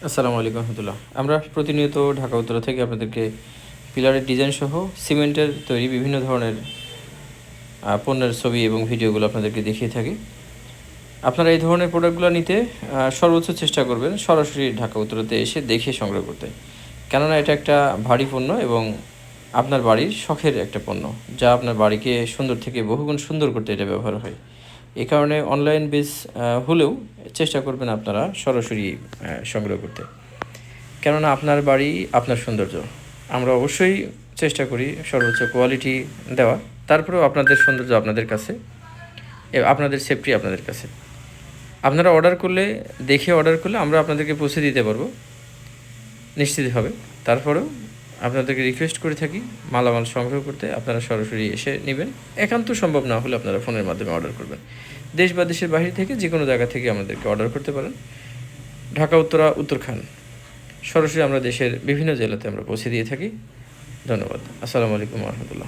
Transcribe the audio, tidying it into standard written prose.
আসসালামু আলাইকুম রহমতুল্লাহ। আমরা প্রতিনিয়ত ঢাকা উত্তরা থেকে আপনাদেরকে পিলারের ডিজাইন সহ সিমেন্টের তৈরি বিভিন্ন ধরনের পণ্যের ছবি এবং ভিডিওগুলো আপনাদেরকে দেখিয়ে থাকি। আপনারা এই ধরনের প্রোডাক্টগুলো নিতে সর্বোচ্চ চেষ্টা করবেন সরাসরি ঢাকা উত্তরাতে এসে দেখে সংগ্রহ করতে। কেননা এটা একটা ভারী পণ্য এবং আপনার বাড়ির শখের একটা পণ্য, যা আপনার বাড়িকে সুন্দর থেকে বহুগুণ সুন্দর করতে এটা ব্যবহার হয়। এই কারণে অনলাইন বেস হলেও চেষ্টা করবেন আপনারা সরাসরি সংগ্রহ করতে। কেননা আপনার বাড়ি আপনার সৌন্দর্য। আমরা অবশ্যই চেষ্টা করি সর্বোচ্চ কোয়ালিটি দেওয়া, তারপরেও আপনাদের সৌন্দর্য আপনাদের কাছে, আপনাদের সেফটি আপনাদের কাছে। আপনারা অর্ডার করলে আমরা আপনাদেরকে পৌঁছে দিতে পারবো নিশ্চিত হবে। তারপরেও আপনাদেরকে রিকোয়েস্ট করে থাকি মালামাল সংগ্রহ করতে আপনারা সরাসরি এসে নেবেন। একান্ত সম্ভব না হলে আপনারা ফোনের মাধ্যমে অর্ডার করবেন। দেশ বা দেশের বাইরে থেকে যে কোনো জায়গা থেকে আমাদেরকে অর্ডার করতে পারেন। ঢাকা উত্তরা, উত্তরখান সরাসরি আমরা দেশের বিভিন্ন জেলাতে আমরা পৌঁছে দিয়ে থাকি। ধন্যবাদ। আসসালামু আলাইকুম রহমতুল্লাহ।